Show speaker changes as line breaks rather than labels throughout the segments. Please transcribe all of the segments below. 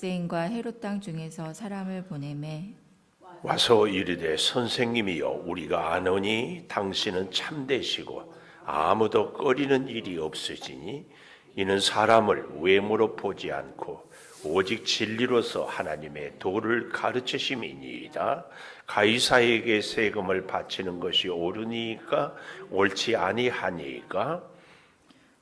세인과 헤롯 땅 중에서 사람을 보내매
와서 이르되 선생님이여 우리가 아노니 당신은 참되시고 아무도 꺼리는 일이 없으시니 이는 사람을 외모로 보지 않고 오직 진리로서 하나님의 도를 가르치심이니이다. 가이사에게 세금을 바치는 것이 옳으니까 옳지 아니하니까.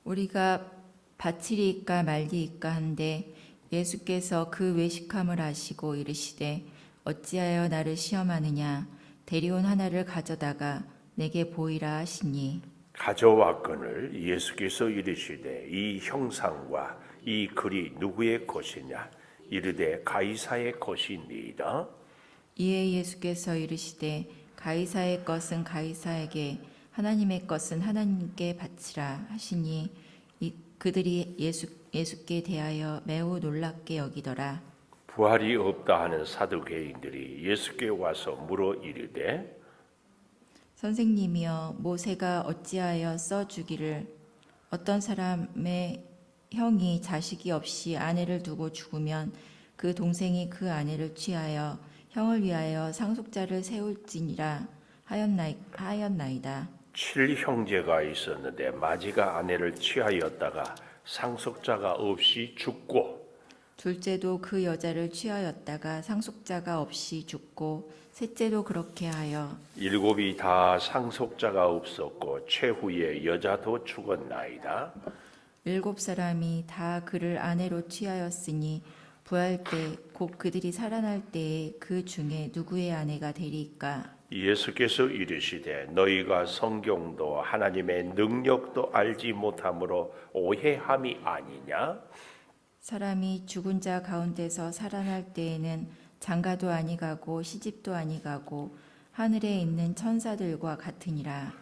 우리가 바치리이까 말리이까 한데 예수께서 그 외식함을 아시고 이르시되 어찌하여 나를 시험하느냐 데리온 하나를 가져다가 내게 보이라 하시니
가져왔거늘 예수께서 이르시되 이 형상과 이 글이 누구의 것이냐 이르되 가이사의 것이니이다.
이에 예수께서 이르시되 가이사의 것은 가이사에게 하나님의 것은 하나님께 바치라 하시니 그들이 예수께 대하여 매우 놀랍게 여기더라.
부활이 없다 하는 사두개인들이 예수께 와서 물어 이르되
선생님이여 모세가 어찌하여 써주기를 어떤 사람의 형이 자식이 없이 아내를 두고 죽으면 그 동생이 그 아내를 취하여 형을 위하여 상속자를 세울지니라 하였나이다.
7형제가 있었는데 마지가 아내를 취하였다가 상속자가 없이 죽고
둘째도 그 여자를 취하였다가 상속자가 없이 죽고 셋째도 그렇게 하여
일곱이 다 상속자가 없었고 최후에 여자도 죽었나이다.
7사람이 다 그를 아내로 취하였으니 부활 때 곧 그들이 살아날 때에 그 중에 누구의 아내가 되리이까.
예수께서 이르시되 너희가 성경도 하나님의 능력도 알지 못함으로 오해함이 아니냐?
사람이 죽은 자 가운데서 살아날 때에는 장가도 아니가고 시집도 아니가고 하늘에 있는 천사들과 같으니라.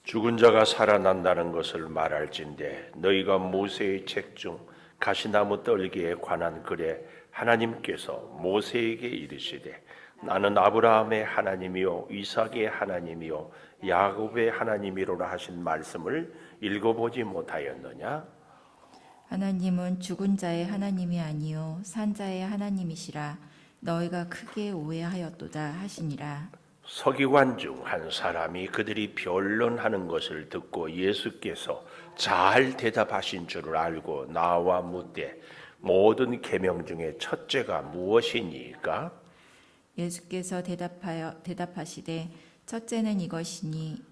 죽은 자가 살아난다는 것을 말할진대 너희가 모세의 책 중 가시나무 떨기에 관한 글에 하나님께서 모세에게 이르시되 나는 아브라함의 하나님이요 이삭의 하나님이요 야곱의 하나님이로라 하신 말씀을 읽어보지 못하였느냐?
하나님은 죽은 자의 하나님이 아니요 산 자의 하나님이시라. 너희가 크게 오해하였도다 하시니라.
서기관 중 한 사람이 그들이 변론하는 것을 듣고 예수께서 잘 대답하신 줄을 알고 나와 묻되 모든 계명 중에 첫째가 무엇이니까?
예수께서 대답하시되 첫째는 이것이니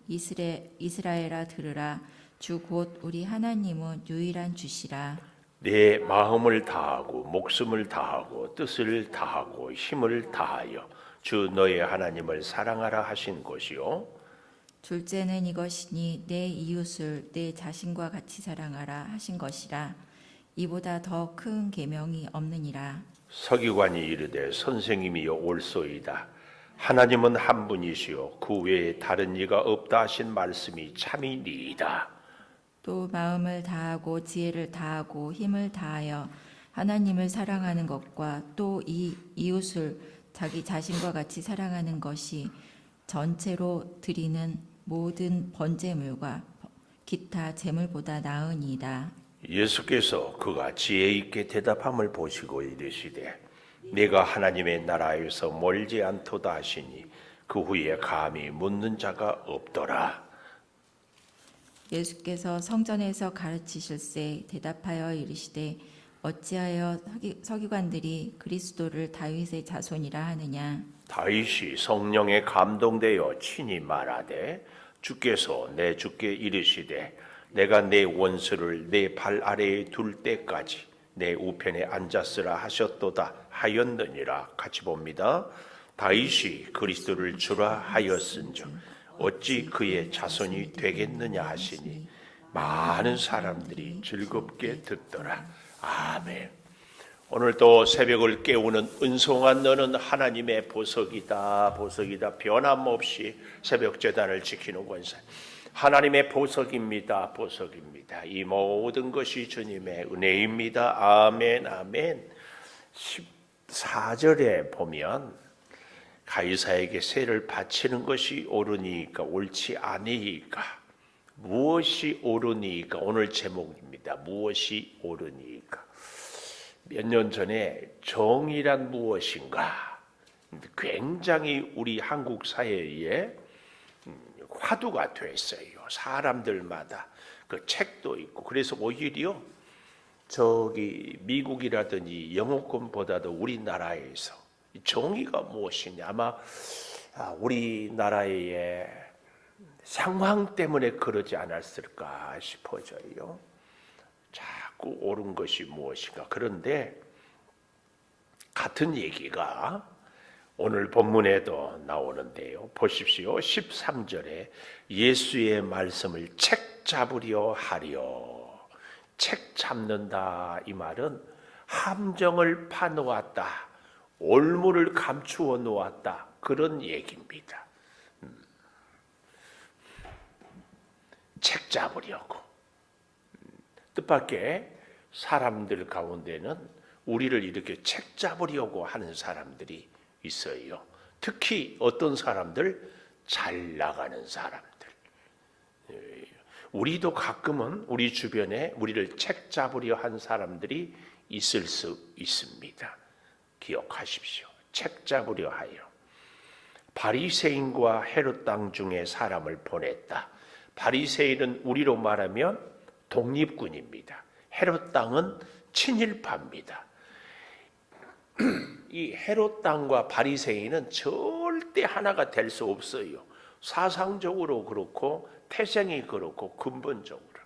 이스라엘아 들으라. 주 곧 우리 하나님은 유일한 주시라.
내 마음을 다하고 목숨을 다하고 뜻을 다하고 힘을 다하여 주 너의 하나님을 사랑하라 하신 것이요.
둘째는 이것이니 내 이웃을 내 자신과 같이 사랑하라 하신 것이라. 이보다 더 큰 계명이 없느니라.
서기관이 이르되 선생님이여 옳소이다. 하나님은 한 분이시요 그 외에 다른 이가 없다 하신 말씀이 참이니이다.
또 마음을 다하고 지혜를 다하고 힘을 다하여 하나님을 사랑하는 것과 또 이 이웃을 자기 자신과 같이 사랑하는 것이 전체로 드리는 모든 번제물과 기타 제물보다 나으니이다.
예수께서 그가 지혜 있게 대답함을 보시고 이르시되 내가 하나님의 나라에서 멀지 않도다 하시니 그 후에 감히 묻는 자가 없더라.
예수께서 성전에서 가르치실세 대답하여 이르시되 어찌하여 서기관들이 그리스도를 다윗의 자손이라 하느냐.
다윗이 성령에 감동되어 친히 말하되 주께서 내 주께 이르시되 내가 내 원수를 내 발 아래에 둘 때까지 내 우편에 앉았으라 하셨도다 하였느니라. 같이 봅니다. 다윗이 그리스도를 주라 하였은즉 어찌 그의 자손이 되겠느냐 하시니 많은 사람들이 즐겁게 듣더라. 아멘. 오늘 또 새벽을 깨우는 은송한 너는 하나님의 보석이다. 보석이다. 변함없이 새벽 제단을 지키는 권세. 하나님의 보석입니다. 보석입니다. 이 모든 것이 주님의 은혜입니다. 아멘. 아멘. 14절에 보면 가이사에게 세를 바치는 것이 옳으니까 옳지 아니니까 무엇이 옳으니까 오늘 제목입니다. 무엇이 옳으니까 몇 년 전에 정의란 무엇인가 굉장히 우리 한국 사회에 화두가 됐어요. 사람들마다 그 책도 있고. 그래서 오히려 저기 미국이라든지 영어권보다도 우리나라에서 정의가 무엇이냐, 아마 우리나라의 상황 때문에 그러지 않았을까 싶어져요. 자꾸 옳은 것이 무엇인가. 그런데 같은 얘기가 오늘 본문에도 나오는데요. 보십시오. 13절에 예수의 말씀을 책 잡으려 하려. 책 잡는다, 이 말은 함정을 파놓았다, 올무를 감추어 놓았다, 그런 얘기입니다. 책 잡으려고. 뜻밖의 사람들 가운데는 우리를 이렇게 책 잡으려고 하는 사람들이 있어요. 특히 어떤 사람들? 잘 나가는 사람들. 우리도 가끔은 우리 주변에 우리를 책 잡으려 한 사람들이 있을 수 있습니다. 기억하십시오. 책 잡으려 하여 바리새인과 헤롯 땅 중에 사람을 보냈다. 바리새인은 우리로 말하면 독립군입니다. 헤롯 땅은 친일파입니다. 이 헤롯 땅과 바리새인은 절대 하나가 될 수 없어요. 사상적으로 그렇고 태생이 그렇고 근본적으로.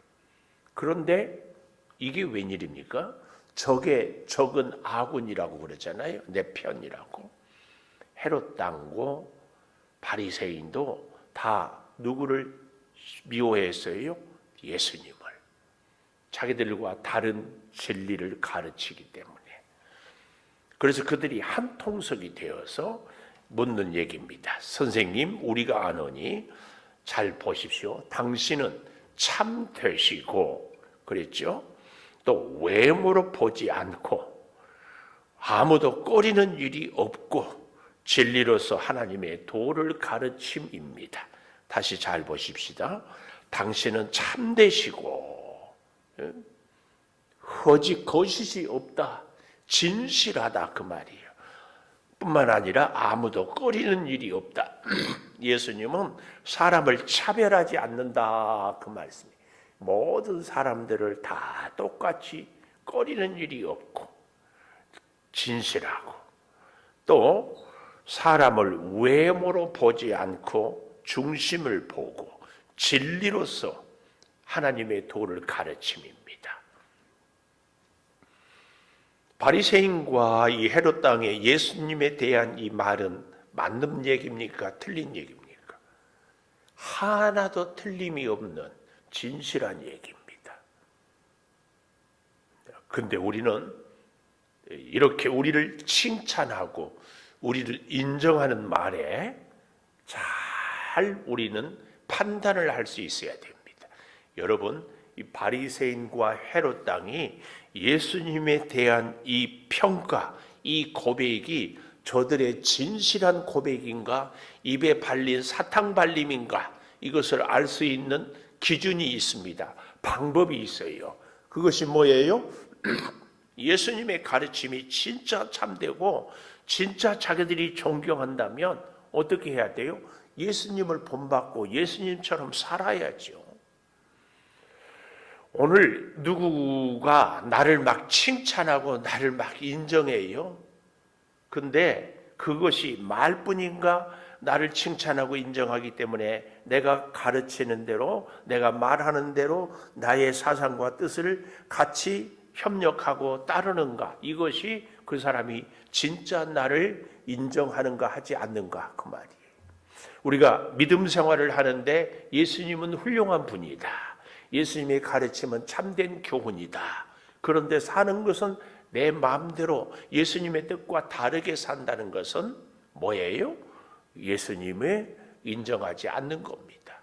그런데 이게 웬일입니까? 적은 아군이라고 그러잖아요. 내 편이라고. 헤롯 땅고 바리새인도 다 누구를 미워했어요? 예수님을. 자기들과 다른 진리를 가르치기 때문에. 그래서 그들이 한 통속이 되어서 묻는 얘기입니다. 선생님, 우리가 아노니 잘 보십시오. 당신은 참 되시고, 그랬죠? 또 외모로 보지 않고 아무도 꺼리는 일이 없고 진리로서 하나님의 도를 가르침입니다. 다시 잘 보십시다. 당신은 참되시고 거짓이 없다, 진실하다, 그 말이에요. 뿐만 아니라 아무도 꺼리는 일이 없다. 예수님은 사람을 차별하지 않는다, 그 말씀이에요. 모든 사람들을 다 똑같이 꺼리는 일이 없고 진실하고, 또 사람을 외모로 보지 않고 중심을 보고 진리로서 하나님의 도를 가르침입니다. 바리새인과 이 헤롯 땅의 예수님에 대한 이 말은 맞는 얘기입니까? 틀린 얘기입니까? 하나도 틀림이 없는 진실한 얘기입니다. 근데 우리는 이렇게 우리를 칭찬하고 우리를 인정하는 말에 잘 우리는 판단을 할 수 있어야 됩니다. 여러분, 이 바리새인과 헤롯 땅이 예수님에 대한 이 평가, 이 고백이 저들의 진실한 고백인가, 입에 발린 사탕 발림인가, 이것을 알 수 있는 기준이 있습니다. 방법이 있어요. 그것이 뭐예요? 예수님의 가르침이 진짜 참되고 진짜 자기들이 존경한다면 어떻게 해야 돼요? 예수님을 본받고 예수님처럼 살아야죠. 오늘 누구가 나를 막 칭찬하고 나를 막 인정해요. 근데 그것이 말뿐인가? 나를 칭찬하고 인정하기 때문에 내가 가르치는 대로, 내가 말하는 대로 나의 사상과 뜻을 같이 협력하고 따르는가? 이것이 그 사람이 진짜 나를 인정하는가 하지 않는가, 그 말이에요. 우리가 믿음 생활을 하는데 예수님은 훌륭한 분이다, 예수님의 가르침은 참된 교훈이다. 그런데 사는 것은 내 마음대로 예수님의 뜻과 다르게 산다는 것은 뭐예요? 예수님을 인정하지 않는 겁니다.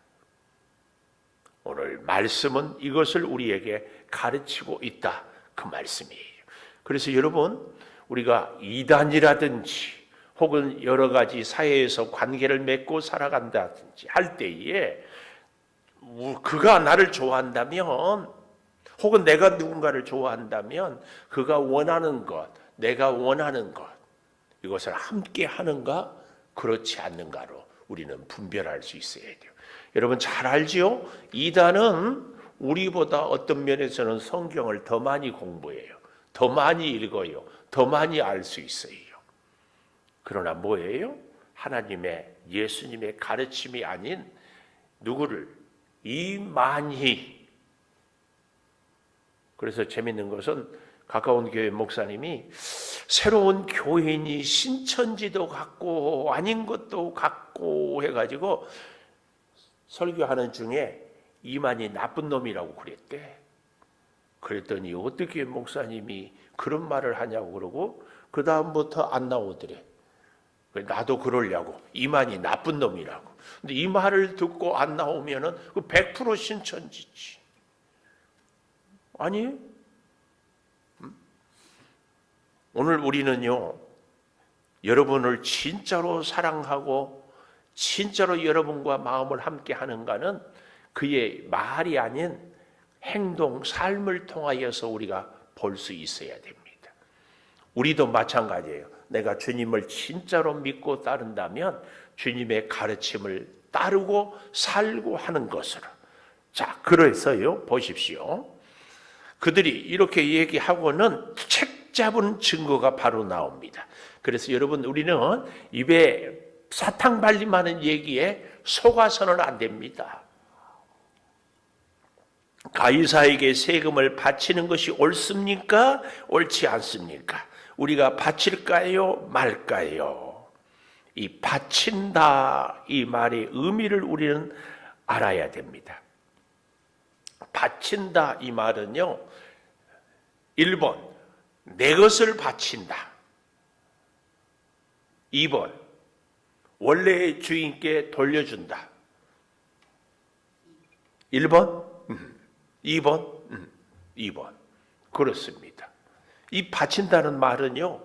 오늘 말씀은 이것을 우리에게 가르치고 있다, 그 말씀이에요. 그래서 여러분, 우리가 이단이라든지 혹은 여러 가지 사회에서 관계를 맺고 살아간다든지 할 때에 그가 나를 좋아한다면 혹은 내가 누군가를 좋아한다면 그가 원하는 것, 내가 원하는 것, 이것을 함께 하는가 그렇지 않는가로 우리는 분별할 수 있어야 돼요. 여러분 잘 알지요? 이단은 우리보다 어떤 면에서는 성경을 더 많이 공부해요. 더 많이 읽어요. 더 많이 알 수 있어요. 그러나 뭐예요? 하나님의 예수님의 가르침이 아닌 누구를? 이만희. 그래서 재밌는 것은 가까운 교회 목사님이 새로운 교인이 신천지도 갖고 아닌 것도 갖고 해가지고 설교하는 중에 이만희 나쁜 놈이라고 그랬대. 그랬더니 어떻게 목사님이 그런 말을 하냐고 그러고 그 다음부터 안 나오더래. 나도 그러려고. 이만희 나쁜 놈이라고. 근데 이 말을 듣고 안 나오면은 100% 신천지지. 아니? 오늘 우리는요, 여러분을 진짜로 사랑하고 진짜로 여러분과 마음을 함께 하는가는 그의 말이 아닌 행동, 삶을 통하여서 우리가 볼 수 있어야 됩니다. 우리도 마찬가지예요. 내가 주님을 진짜로 믿고 따른다면 주님의 가르침을 따르고 살고 하는 것으로. 자, 그래서요, 보십시오. 그들이 이렇게 얘기하고는 책 잡은 증거가 바로 나옵니다. 그래서 여러분, 우리는 입에 사탕 발림하는 얘기에 속아서는 안 됩니다. 가이사에게 세금을 바치는 것이 옳습니까? 옳지 않습니까? 우리가 바칠까요? 말까요? 이 바친다 이 말의 의미를 우리는 알아야 됩니다. 바친다 이 말은요, 1번 내 것을 바친다, 2번 원래의 주인께 돌려준다. 1번? 2번? 2번. 그렇습니다. 이 바친다는 말은요,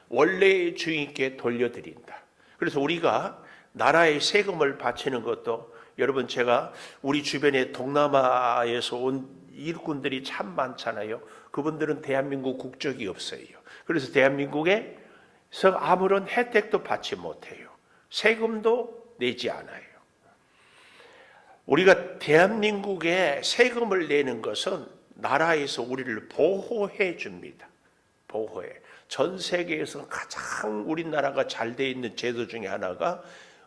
원래의 주인께 돌려드린다. 그래서 우리가 나라의 세금을 바치는 것도, 여러분 제가 우리 주변에 동남아에서 온 일꾼들이 참 많잖아요. 그분들은 대한민국 국적이 없어요. 그래서 대한민국에서 아무런 혜택도 받지 못해요. 세금도 내지 않아요. 우리가 대한민국에 세금을 내는 것은 나라에서 우리를 보호해 줍니다. 보호해. 전 세계에서 가장 우리나라가 잘 돼 있는 제도 중에 하나가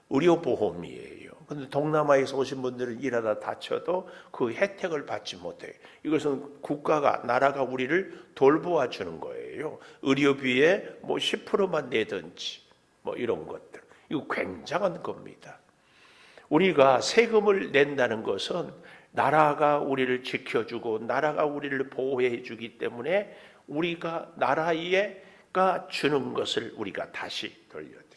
의료보험이에요. 그런데 동남아에서 오신 분들은 일하다 다쳐도 그 혜택을 받지 못해요. 이것은 국가가, 나라가 우리를 돌보아 주는 거예요. 의료비에 10%만 내든지 이런 것들. 이거 굉장한 겁니다. 우리가 세금을 낸다는 것은 나라가 우리를 지켜주고 나라가 우리를 보호해 주기 때문에 우리가 나라가 주는 것을 우리가 다시 돌려드립니다.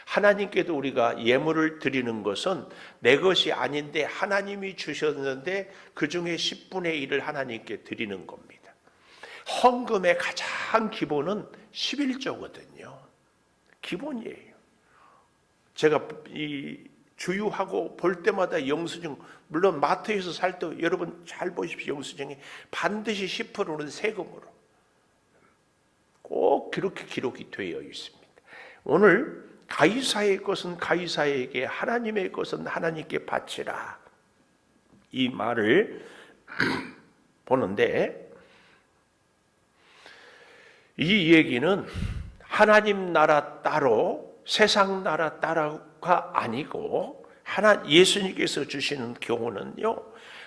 하나님께도 우리가 예물을 드리는 것은 내 것이 아닌데 하나님이 주셨는데 그 중에 10분의 1을 하나님께 드리는 겁니다. 헌금의 가장 기본은 11조거든요. 기본이에요. 제가 주유하고 볼 때마다 영수증, 물론 마트에서 살 때 여러분 잘 보십시오. 영수증에 반드시 10%는 세금으로 꼭 그렇게 기록이 되어 있습니다. 오늘 가이사의 것은 가이사에게, 하나님의 것은 하나님께 바치라, 이 말을 보는데, 이 얘기는 하나님 나라 따로 세상 나라 따로가 아니고 예수님께서 주시는 경우는요,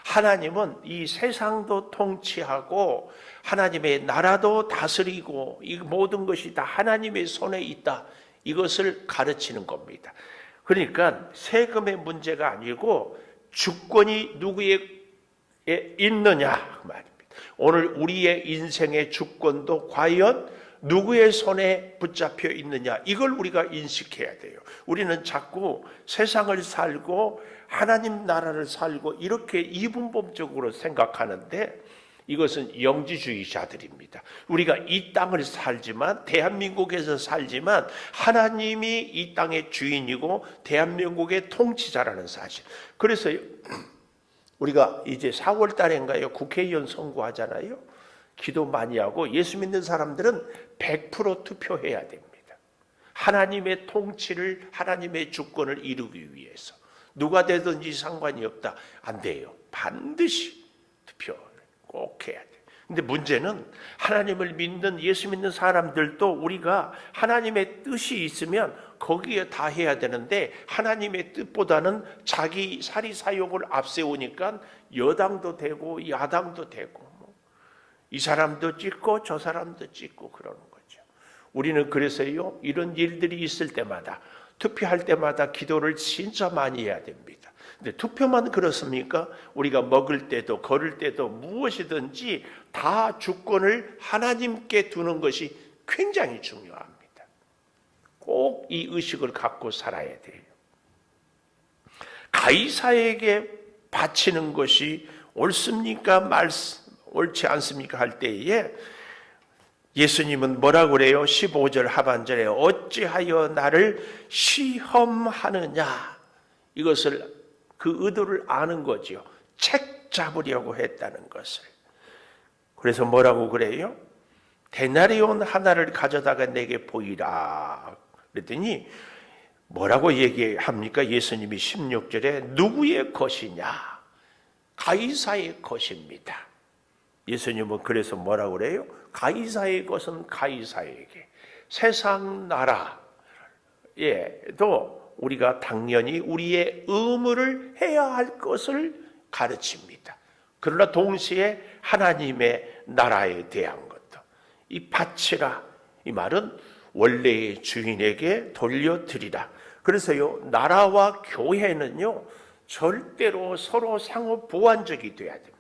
하나님은 이 세상도 통치하고 하나님의 나라도 다스리고 이 모든 것이 다 하나님의 손에 있다, 이것을 가르치는 겁니다. 그러니까 세금의 문제가 아니고 주권이 누구에 있느냐 그 말입니다. 오늘 우리의 인생의 주권도 과연 누구의 손에 붙잡혀 있느냐, 이걸 우리가 인식해야 돼요. 우리는 자꾸 세상을 살고 하나님 나라를 살고 이렇게 이분법적으로 생각하는데 이것은 영지주의자들입니다. 우리가 이 땅을 살지만, 대한민국에서 살지만 하나님이 이 땅의 주인이고 대한민국의 통치자라는 사실. 그래서 우리가 이제 4월 달인가요? 국회의원 선거하잖아요. 기도 많이 하고 예수 믿는 사람들은 100% 투표해야 됩니다. 하나님의 통치를, 하나님의 주권을 이루기 위해서. 누가 되든지 상관이 없다. 안 돼요. 반드시 투표를 꼭 해야 돼요. 근데 문제는 하나님을 믿는, 예수 믿는 사람들도 우리가 하나님의 뜻이 있으면 거기에 다 해야 되는데 하나님의 뜻보다는 자기 사리사욕을 앞세우니까 여당도 되고 야당도 되고 이 사람도 찍고 저 사람도 찍고 그러는 거죠. 우리는 그래서요, 이런 일들이 있을 때마다, 투표할 때마다 기도를 진짜 많이 해야 됩니다. 근데 투표만 그렇습니까? 우리가 먹을 때도 걸을 때도 무엇이든지 다 주권을 하나님께 두는 것이 굉장히 중요합니다. 꼭 이 의식을 갖고 살아야 돼요. 가이사에게 바치는 것이 옳습니까? 옳지 않습니까? 할 때에 예수님은 뭐라고 그래요? 15절 하반절에 어찌하여 나를 시험하느냐, 이것을 그 의도를 아는 거지요. 책 잡으려고 했다는 것을. 그래서 뭐라고 그래요? 데나리온 하나를 가져다가 내게 보이라 그랬더니 뭐라고 얘기합니까? 예수님이 16절에 누구의 것이냐? 가이사의 것입니다. 예수님은 그래서 뭐라고 그래요? 가이사의 것은 가이사에게, 세상 나라에도 우리가 당연히 우리의 의무를 해야 할 것을 가르칩니다. 그러나 동시에 하나님의 나라에 대한 것도, 이 바치라, 이 말은 원래의 주인에게 돌려드리라. 그래서요, 나라와 교회는요 절대로 서로 상호 보완적이 돼야 됩니다.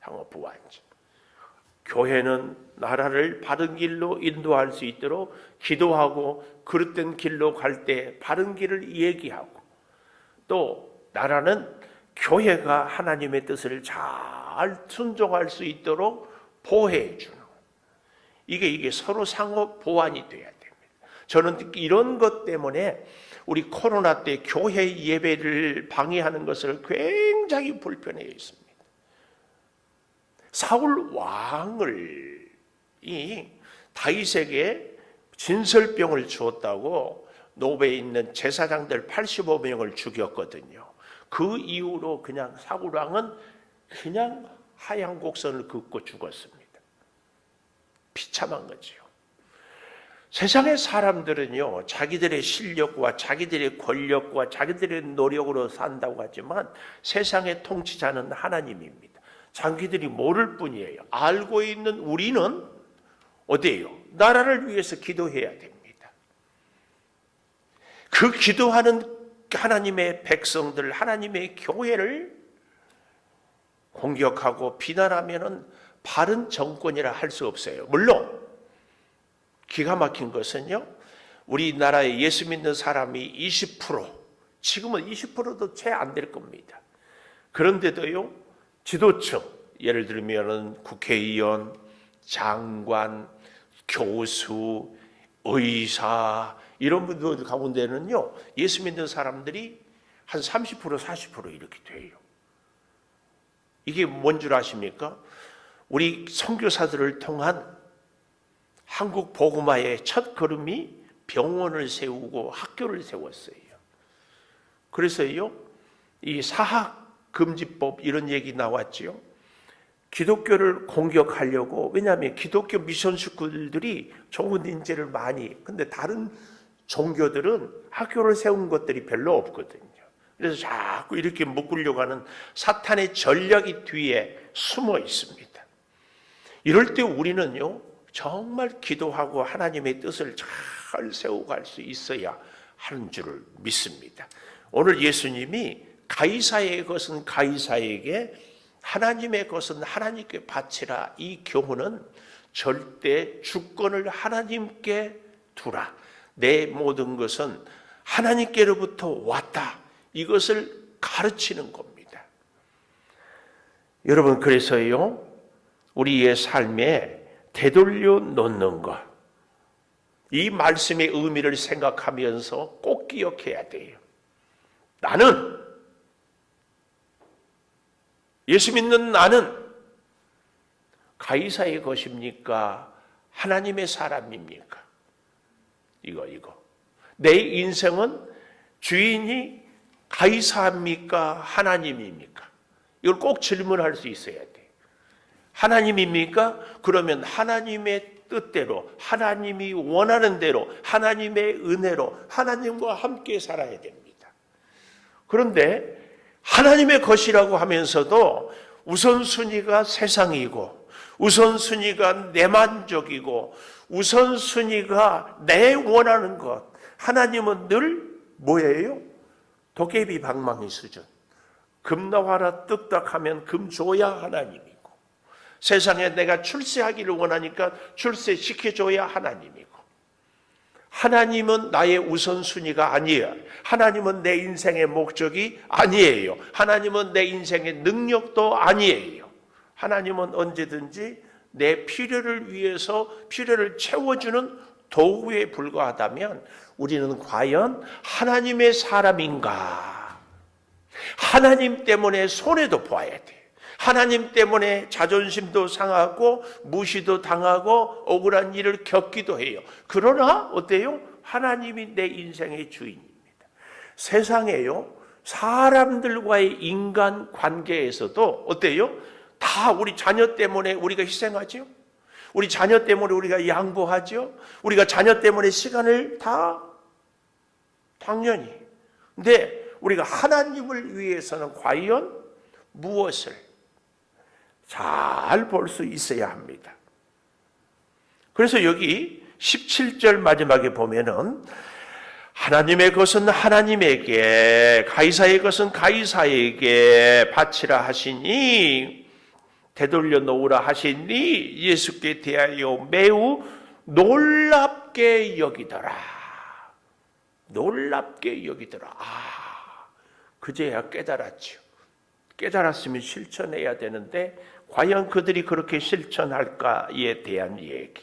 상호 보완적. 교회는 나라를 바른 길로 인도할 수 있도록 기도하고 그릇된 길로 갈 때 바른 길을 얘기하고, 또 나라는 교회가 하나님의 뜻을 잘 순종할 수 있도록 보호해 주는, 이게 서로 상호 보완이 돼야 됩니다. 저는 이런 것 때문에 우리 코로나 때 교회 예배를 방해하는 것을 굉장히 불편해 있습니다. 사울 왕을 이 다윗에게 진설병을 주었다고 노베에 있는 제사장들 85명을 죽였거든요. 그 이후로 그냥 사울 왕은 그냥 하얀 곡선을 긋고 죽었습니다. 비참한 거지요. 세상의 사람들은요, 자기들의 실력과 자기들의 권력과 자기들의 노력으로 산다고 하지만 세상의 통치자는 하나님입니다. 자기들이 모를 뿐이에요. 알고 있는 우리는 어때요? 나라를 위해서 기도해야 됩니다. 그 기도하는 하나님의 백성들, 하나님의 교회를 공격하고 비난하면은 바른 정권이라 할 수 없어요. 물론 기가 막힌 것은요, 우리나라에 예수 믿는 사람이 20%, 지금은 20%도 채 안 될 겁니다. 그런데도요, 지도층, 예를 들면 국회의원, 장관, 교수, 의사, 이런 분들 가운데는요, 예수 믿는 사람들이 한 30%, 40% 이렇게 돼요. 이게 뭔 줄 아십니까? 우리 선교사들을 통한 한국 복음화의 첫 걸음이 병원을 세우고 학교를 세웠어요. 그래서요, 이 사학금지법 이런 얘기 나왔지요. 기독교를 공격하려고, 왜냐하면 기독교 미션 스쿨들이 좋은 인재를 많이, 근데 다른 종교들은 학교를 세운 것들이 별로 없거든요. 그래서 자꾸 이렇게 묶으려고 하는 사탄의 전략이 뒤에 숨어 있습니다. 이럴 때 우리는요, 정말 기도하고 하나님의 뜻을 잘 세워갈 수 있어야 하는 줄을 믿습니다. 오늘 예수님이 가이사의 것은 가이사에게, 하나님의 것은 하나님께 바치라, 이 교훈은 절대 주권을 하나님께 두라, 내 모든 것은 하나님께로부터 왔다, 이것을 가르치는 겁니다. 여러분, 그래서요, 우리의 삶에 되돌려 놓는 것, 이 말씀의 의미를 생각하면서 꼭 기억해야 돼요. 나는 예수 믿는 나는 가이사의 것입니까? 하나님의 사람입니까? 이거. 내 인생은 주인이 가이사입니까? 하나님입니까? 이걸 꼭 질문할 수 있어야 돼. 하나님입니까? 그러면 하나님의 뜻대로, 하나님이 원하는 대로, 하나님의 은혜로 하나님과 함께 살아야 됩니다. 그런데 하나님의 것이라고 하면서도 우선순위가 세상이고, 우선순위가 내 만족이고, 우선순위가 내 원하는 것. 하나님은 늘 뭐예요? 도깨비 방망이 수준. 금 나와라 뚝딱하면 금 줘야 하나님이고, 세상에 내가 출세하기를 원하니까 출세시켜줘야 하나님이고, 하나님은 나의 우선순위가 아니에요. 하나님은 내 인생의 목적이 아니에요. 하나님은 내 인생의 능력도 아니에요. 하나님은 언제든지 내 필요를 위해서 필요를 채워주는 도구에 불과하다면 우리는 과연 하나님의 사람인가? 하나님 때문에 손해도 보아야 돼. 하나님 때문에 자존심도 상하고 무시도 당하고 억울한 일을 겪기도 해요. 그러나 어때요? 하나님이 내 인생의 주인입니다. 세상에요, 사람들과의 인간 관계에서도 어때요? 다 우리 자녀 때문에 우리가 희생하죠. 우리 자녀 때문에 우리가 양보하죠. 우리가 자녀 때문에 시간을 다 당연히. 근데 우리가 하나님을 위해서는 과연 무엇을 잘 볼 수 있어야 합니다. 그래서 여기 17절 마지막에 보면은 하나님의 것은 하나님에게, 가이사의 것은 가이사에게 바치라 하시니, 되돌려 놓으라 하시니 예수께 대하여 매우 놀랍게 여기더라. 놀랍게 여기더라. 그제야 깨달았죠. 깨달았으면 실천해야 되는데 과연 그들이 그렇게 실천할까에 대한 얘기.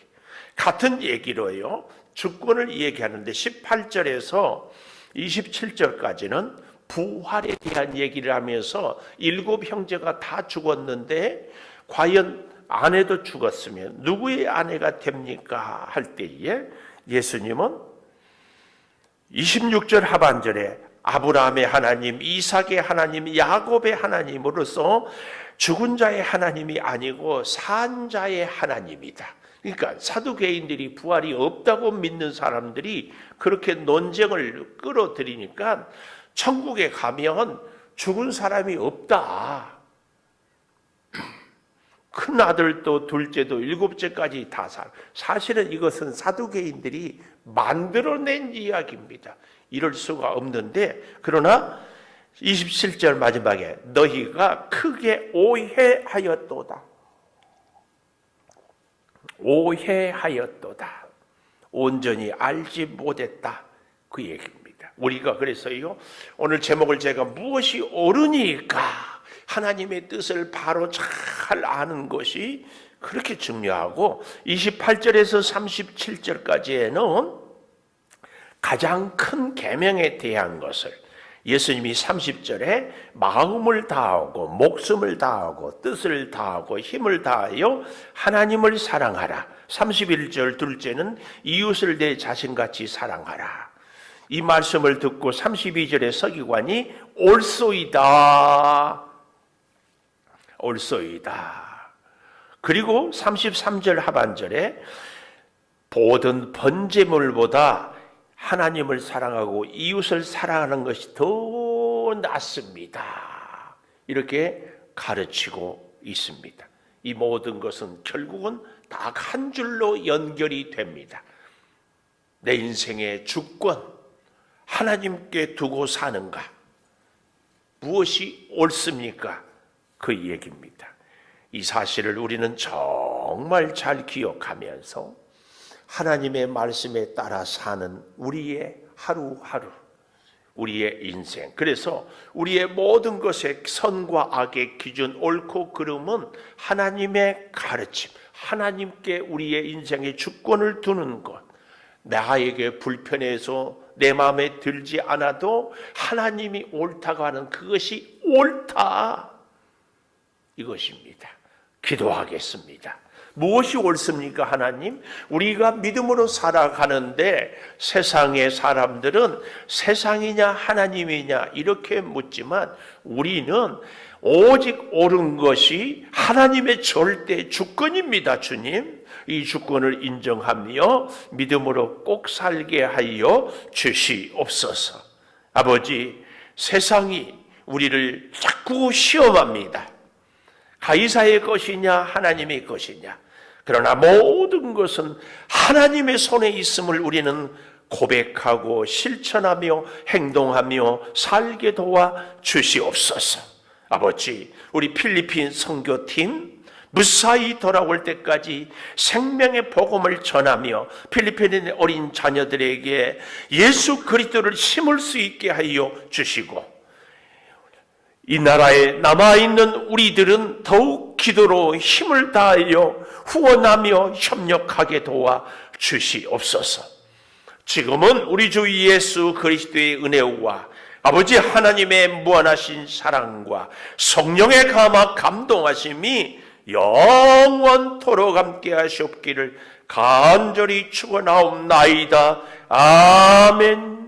같은 얘기로요, 주권을 얘기하는데 18절에서 27절까지는 부활에 대한 얘기를 하면서 7 형제가 다 죽었는데 과연 아내도 죽었으면 누구의 아내가 됩니까? 할 때에 예수님은 26절 하반절에 아브라함의 하나님, 이삭의 하나님, 야곱의 하나님으로서 죽은 자의 하나님이 아니고 산 자의 하나님이다. 그러니까 사두개인들이 부활이 없다고 믿는 사람들이 그렇게 논쟁을 끌어들이니까 천국에 가면 죽은 사람이 없다. 큰 아들도 둘째도 7째까지 다 사실은 이것은 사두개인들이 만들어낸 이야기입니다. 이럴 수가 없는데, 그러나 27절 마지막에 너희가 크게 오해하였도다. 오해하였도다. 온전히 알지 못했다. 그 얘기입니다. 우리가 그래서요, 오늘 제목을 제가 무엇이 옳으니까 하나님의 뜻을 바로 잘 아는 것이 그렇게 중요하고, 28절에서 37절까지에는 가장 큰 계명에 대한 것을 예수님이 30절에 마음을 다하고 목숨을 다하고 뜻을 다하고 힘을 다하여 하나님을 사랑하라. 31절 둘째는 이웃을 내 자신같이 사랑하라. 이 말씀을 듣고 32절의 서기관이 옳소이다. 옳소이다. 그리고 33절 하반절에 모든 번제물보다 하나님을 사랑하고 이웃을 사랑하는 것이 더 낫습니다. 이렇게 가르치고 있습니다. 이 모든 것은 결국은 다 한 줄로 연결이 됩니다. 내 인생의 주권, 하나님께 두고 사는가? 무엇이 옳습니까? 그 얘기입니다. 이 사실을 우리는 정말 잘 기억하면서 하나님의 말씀에 따라 사는 우리의 하루하루, 우리의 인생, 그래서 우리의 모든 것의 선과 악의 기준, 옳고 그름은 하나님의 가르침, 하나님께 우리의 인생의 주권을 두는 것, 나에게 불편해서 내 마음에 들지 않아도 하나님이 옳다고 하는 그것이 옳다. 이것입니다. 기도하겠습니다. 무엇이 옳습니까, 하나님? 우리가 믿음으로 살아가는데 세상의 사람들은 세상이냐 하나님이냐 이렇게 묻지만 우리는 오직 옳은 것이 하나님의 절대 주권입니다, 주님. 이 주권을 인정하며 믿음으로 꼭 살게 하여 주시옵소서. 아버지, 세상이 우리를 자꾸 시험합니다. 가이사의 것이냐 하나님의 것이냐. 그러나 모든 것은 하나님의 손에 있음을 우리는 고백하고 실천하며 행동하며 살게 도와 주시옵소서. 아버지, 우리 필리핀 선교팀 무사히 돌아올 때까지 생명의 복음을 전하며 필리핀의 어린 자녀들에게 예수 그리스도를 심을 수 있게 하여 주시고, 이 나라에 남아있는 우리들은 더욱 기도로 힘을 다하여 후원하며 협력하게 도와 주시옵소서. 지금은 우리 주 예수 그리스도의 은혜와 아버지 하나님의 무한하신 사랑과 성령의 감화 감동하심이 영원토록 함께 하시옵기를 간절히 축원하옵나이다. 아멘.